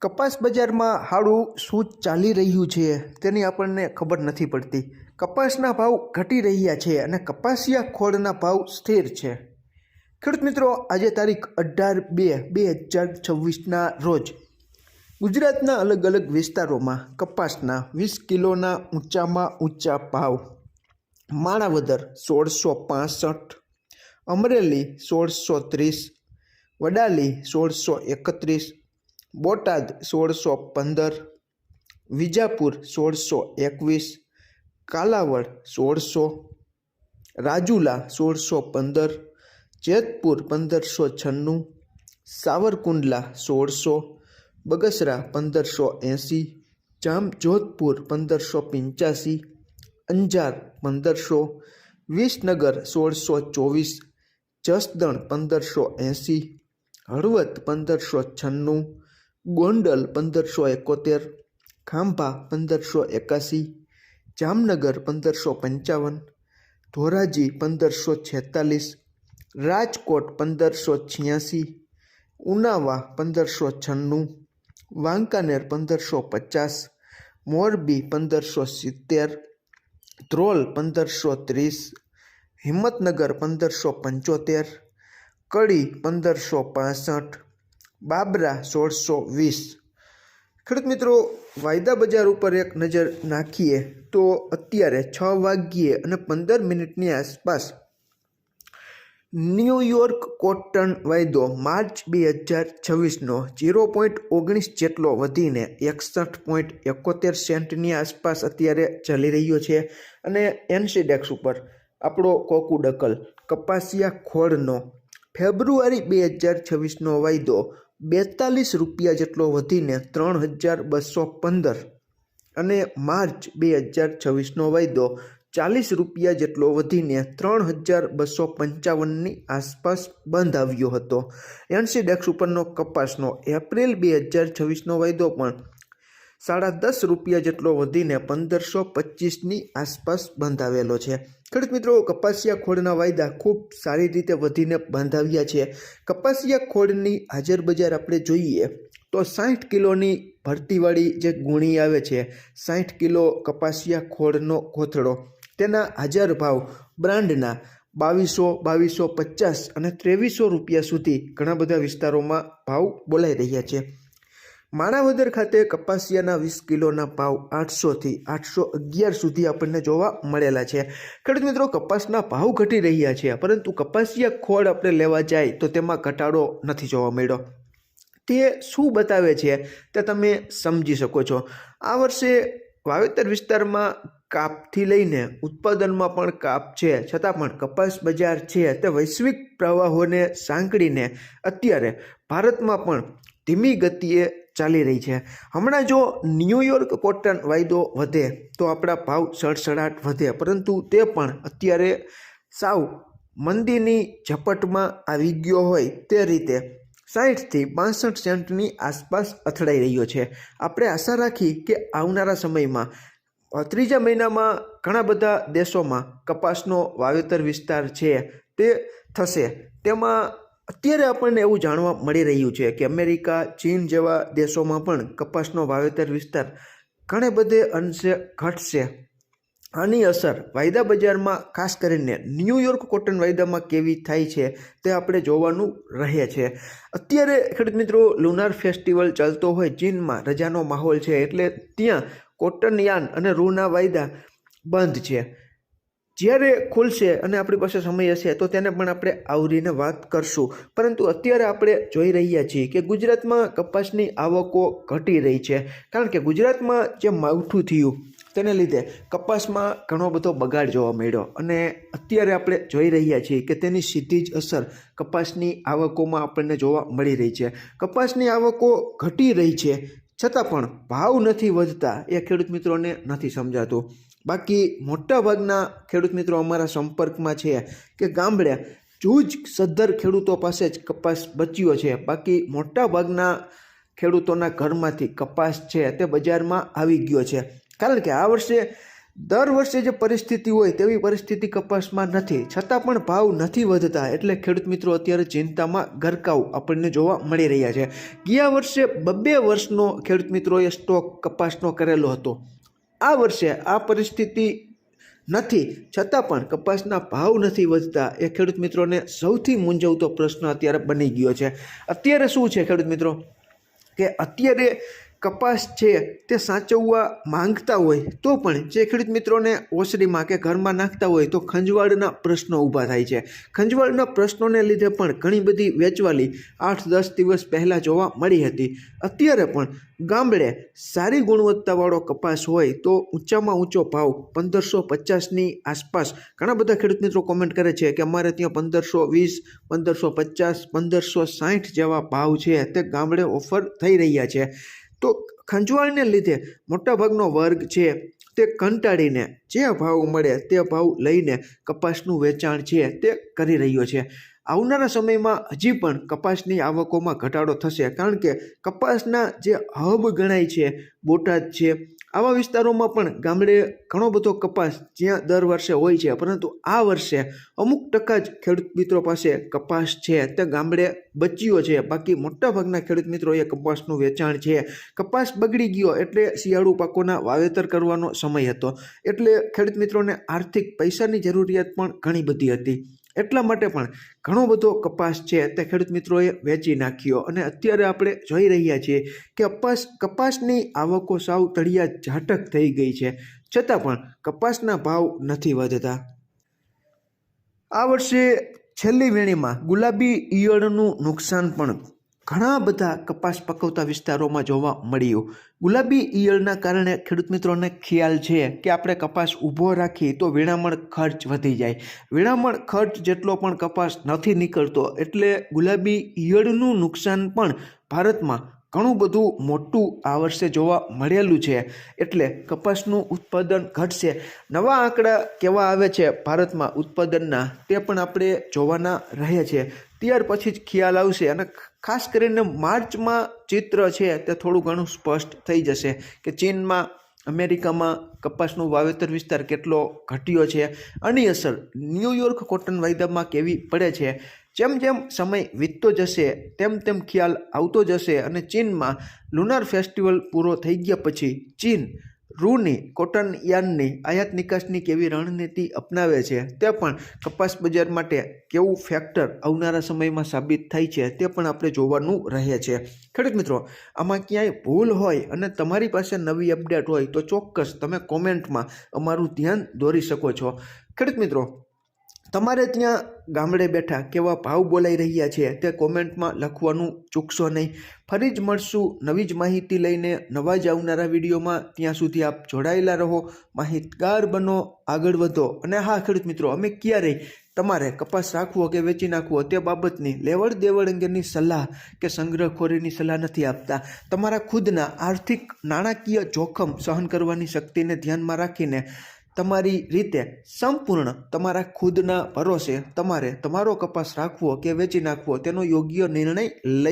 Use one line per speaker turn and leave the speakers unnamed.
કપાસ બજારમાં હાળું શું ચાલી રહ્યું છે તેની આપણને ખબર નથી પડતી. કપાસના ભાવ ઘટી રહ્યા છે અને કપાસિયા ખોળના ભાવ સ્થિર છે. ખેડૂત મિત્રો, આજે તારીખ 18/2/2026ના રોજ ગુજરાતના અલગ અલગ વિસ્તારોમાં કપાસના 20 કિલોના ઊંચામાં ઊંચા ભાવ. માણાવદર 1665, અમરેલી 1630, વડાલી 1631, બોટાદ 1615, વિજાપુર 1621, કાલાવડ 1600, રાજુલા 1615, જેતપુર 1596, સાવરકુંડલા 1600, બગસરા 1580, જામજોધપુર 1585, અંજાર 1500, વિસનગર 1624, જસદણ 1580, હળવદ 1596, ગોંડલ 1571, ખાંભા 1581, જામનગર 1555, ધોરાજી 1546, રાજકોટ 1586, ઉનાવા 1596, વાંકાનેર 1550, મોરબી 1570, ધ્રોલ 1530, હિંમતનગર 1575, કડી 1565, બાબરા 1620. ખેડૂત મિત્રો, વાયદા બજાર ઉપર એક નજર નાખીએ તો અત્યારે 6:15 આસપાસ ન્યૂયોર્ક કોટન વાયદો માર્ચ 2026નો 0.19 જેટલો વધીને 61.71 સેન્ટની આસપાસ અત્યારે ચાલી રહ્યો છે. અને એનસીડેક્સ ઉપર આપણો કોકુડકલ કપાસિયા ખોળનો ફેબ્રુઆરી 2026નો વાયદો 42 રૂપિયા જેટલો વધીને 3215 અને માર્ચ 2026નો વાયદો 40 રૂપિયા જેટલો વધીને 3255ની આસપાસ બંધ આવ્યો હતો. એનસીડેક્સ ઉપરનો કપાસનો એપ્રિલ 2026નો વાયદો પણ 10.5 રૂપિયા જેટલો વધીને 1525ની આસપાસ બંધ આવેલો છે. ખેડૂત મિત્રો, કપાસિયા ખોળના વાયદા ખૂબ સારી રીતે વધીને બંધ આવ્યા છે. કપાસિયા ખોળની હાજર બજાર આપણે જોઈએ તો 60 કિલોની ભરતીવાળી જે ગુણી આવે છે, 60 કિલો કપાસિયા ખોળનો કોથળો, તેના હાજર ભાવ બ્રાન્ડના 2250 અને 2300 રૂપિયા સુધી ઘણા બધા વિસ્તારોમાં ભાવ બોલાઈ રહ્યા છે. માણાવદર ખાતે કપાસિયાના 20 કિલોના ભાવ 800થી 811 સુધી આપણને જોવા મળેલા છે. ખેડૂત મિત્રો, કપાસના ભાવ ઘટી રહ્યા છે, પરંતુ કપાસિયા ખોળ આપણે લેવા જાય તો તેમાં ઘટાડો નથી જોવા મળ્યો. તે શું બતાવે છે તે તમે સમજી શકો છો. આ વર્ષે વાવેતર વિસ્તારમાં કાપથી લઈને ઉત્પાદનમાં પણ કાપ છે, છતાં પણ કપાસ બજાર છે તે વૈશ્વિક પ્રવાહોને સાંકળીને અત્યારે ભારતમાં પણ ધીમી ગતિએ ચાલી રહી છે. હમણાં જો ન્યૂયોર્ક કોટન વાયદો વધે તો આપણા ભાવ સડસડાટ વધે, પરંતુ તે પણ અત્યારે સાવ મંદીની ઝપટમાં આવી ગયો હોય તે રીતે 60થી 62 સેન્ટની આસપાસ અથડાઈ રહ્યો છે. આપણે આશા રાખી કે આવનારા સમયમાં ત્રીજા મહિનામાં ઘણા બધા દેશોમાં કપાસનો વાવેતર વિસ્તાર છે તે થશે. તેમાં અત્યારે આપણને એવું જાણવા મળી રહ્યું છે કે અમેરિકા, ચીન જેવા દેશોમાં પણ કપાસનો વાવેતર વિસ્તાર ઘણે બધે અંશે ઘટશે. આની અસર વાયદા બજારમાં ખાસ કરીને ન્યૂયોર્ક કોટન વાયદામાં કેવી થાય છે તે આપણે જોવાનું રહે છે. અત્યારે ખેડૂત મિત્રો, લુનાર ફેસ્ટિવલ ચાલતો હોય, ચીનમાં રજાનો માહોલ છે, એટલે ત્યાં કોટન યાન અને રૂના વાયદા બંધ છે. જ્યારે ખુલશે અને આપણી પાસે સમય હશે તો તેને પણ આપણે આવરીને વાત કરશું. પરંતુ અત્યારે આપણે જોઈ રહ્યા છીએ કે ગુજરાતમાં કપાસની આવકો ઘટી રહી છે, કારણ કે ગુજરાતમાં જે માવઠું થયું તેને લીધે કપાસમાં ઘણો બધો બગાડ જોવા મળ્યો, અને અત્યારે આપણે જોઈ રહ્યા છીએ કે તેની સીધી જ અસર કપાસની આવકોમાં આપણને જોવા મળી રહી છે. કપાસની આવકો ઘટી રહી છે, છતાં પણ ભાવ નથી વધતા એ ખેડૂત મિત્રોને નથી સમજાતું. બાકી મોટાભાગના ખેડૂત મિત્રો અમારા સંપર્કમાં છે કે ગામડે જૂજ સદ્ધર ખેડૂતો પાસે જ કપાસ બચ્યો છે. બાકી મોટાભાગના ખેડૂતોના ઘરમાંથી કપાસ છે તે બજારમાં આવી ગયો છે, કારણ કે આ વર્ષે દર વર્ષે જે પરિસ્થિતિ હોય તેવી પરિસ્થિતિ કપાસમાં નથી, છતાં પણ ભાવ નથી વધતા, એટલે ખેડૂત મિત્રો અત્યારે ચિંતામાં ગરકાવ આપણને જોવા મળી રહ્યા છે. ગયા વર્ષે 2 વર્ષનો ખેડૂત મિત્રોએ સ્ટોક કપાસનો કરેલો હતો. આ વર્ષે આ પરિસ્થિતિ નથી, છતાં પણ કપાસના ભાવ નથી વધતા, એ ખેડૂત મિત્રોને સૌથી મૂંઝવતો પ્રશ્ન અત્યારે બની ગયો છે. અત્યારે શું છે ખેડૂત મિત્રો કે અત્યારે કપાસ છે તે સાચવવા માંગતા હોય તો પણ જે ખેડૂત મિત્રોને ઓસરીમાં કે ઘરમાં નાખતા હોય તો ખંજવાળના પ્રશ્નો ઊભા થાય છે. ખંજવાળના પ્રશ્નોને લીધે પણ ઘણી બધી વેચવાલી 8-10 દિવસ પહેલાં જોવા મળી હતી. અત્યારે પણ ગામડે સારી ગુણવત્તાવાળો કપાસ હોય તો ઊંચામાં ઊંચો ભાવ 1550ની આસપાસ ઘણા બધા ખેડૂત મિત્રો કોમેન્ટ કરે છે કે અમારે ત્યાં 1520, 1550, 1560 જેવા ભાવ છે તે ગામડે ઓફર થઈ રહ્યા છે. તો ખંજવાળને લીધે મોટાભાગનો વર્ગ છે તે કંટાળીને જે ભાવ મળે તે ભાવ લઈને કપાસનું વેચાણ છે તે કરી રહ્યો છે. આવનારા સમયમાં હજી પણ કપાસની આવકોમાં ઘટાડો થશે, કારણ કે કપાસના જે હબ ગણાય છે બોટાદ છે, આવા વિસ્તારોમાં પણ ગામડે ઘણો બધો કપાસ જ્યાં દર વર્ષે હોય છે, પરંતુ આ વર્ષે અમુક ટકા જ ખેડૂત મિત્રો પાસે કપાસ છે તે ગામડે બચ્યો છે. બાકી મોટાભાગના ખેડૂત મિત્રોએ કપાસનું વેચાણ છે. કપાસ બગડી ગયો એટલે શિયાળુ પાકોના વાવેતર કરવાનો સમય હતો, એટલે ખેડૂત મિત્રોને આર્થિક પૈસાની જરૂરિયાત પણ ઘણી બધી હતી. એટલા માટે પણ ઘણો બધો કપાસ છે તે ખેડૂત મિત્રોએ વેચી નાખ્યો, અને અત્યારે આપણે જોઈ રહ્યા છીએ કે કપાસની આવકો સાવ તળિયા ઝાટક થઈ ગઈ છે, છતાં પણ કપાસના ભાવ નથી વધતા. આ વર્ષે છેલ્લી વેણીમાં ગુલાબી ઈયળનું નુકસાન પણ ઘણા બધા કપાસ પકવતા વિસ્તારોમાં જોવા મળ્યું. ગુલાબી ઈયળના કારણે ખેડૂત મિત્રોને ખ્યાલ છે કે આપણે કપાસ ઊભો રાખી તો વેણામણ ખર્ચ વધી જાય. વેણામણ ખર્ચ જેટલો પણ કપાસ નથી નીકળતો, એટલે ગુલાબી ઈયળનું નુકસાન પણ ભારતમાં ઘણું બધું મોટું આ વર્ષે જોવા મળેલું છે, એટલે કપાસનું ઉત્પાદન ઘટશે. નવા આંકડા કેવા આવે છે ભારતમાં ઉત્પાદનના તે પણ આપણે જોવાના રહે છે. ત્યાર પછી જ ખ્યાલ આવશે, અને ખાસ કરીને માર્ચમાં ચિત્ર છે તે થોડું ઘણું સ્પષ્ટ થઈ જશે કે ચીનમાં, અમેરિકામાં કપાસનું વાવેતર વિસ્તાર કેટલો ઘટ્યો છે, આની અસર ન્યૂયોર્ક કોટન વાયદામાં કેવી પડે છે. જેમ જેમ સમય વીતતો જશે તેમ તેમ ખ્યાલ આવતો જશે, અને ચીનમાં લુનાર ફેસ્ટિવલ પૂરો થઈ ગયા પછી ચીન રૂની કોટન યાર્નની આયાત નિકાસની કેવી રણનીતિ અપનાવે છે તે પણ કપાસ બજાર માટે કેવું ફેક્ટર આવનારા સમયમાં સાબિત થાય છે તે પણ આપણે જોવાનું રહે છે. ખેડૂત મિત્રો, આમાં ક્યાંય ભૂલ હોય અને તમારી પાસે નવી અપડેટ હોય તો ચોક્કસ તમે કોમેન્ટમાં અમારું ધ્યાન દોરી શકો છો. ખેડૂત મિત્રો, તમારે ત્યાં ગામડે બેઠા કેવા ભાવ બોલાઈ રહ્યા છે તે કોમેન્ટમાં લખવાનું ચૂકશો નહીં. ફરી જ મળશું નવી જ માહિતી લઈને નવા જ આવનારા વિડીયોમાં. ત્યાં સુધી આપ જોડાયેલા રહો, માહિતગાર બનો, આગળ વધો. અને હા ખેડૂત મિત્રો, અમે ક્યારેય તમારે કપાસ રાખવો કે વેચી નાખવો તે બાબતની લેવડ દેવડ અંગેની સલાહ કે સંગ્રહખોરીની સલાહ નથી આપતા. તમારા ખુદના આર્થિક નાણાકીય જોખમ સહન કરવાની શક્તિને ધ્યાનમાં રાખીને તમારી રીતે સંપૂર્ણ તમારા ખુદના ભરોસે તમારે તમારો કપાસ રાખવો કે વેચી નાખવો તેનો યોગ્ય નિર્ણય લઈ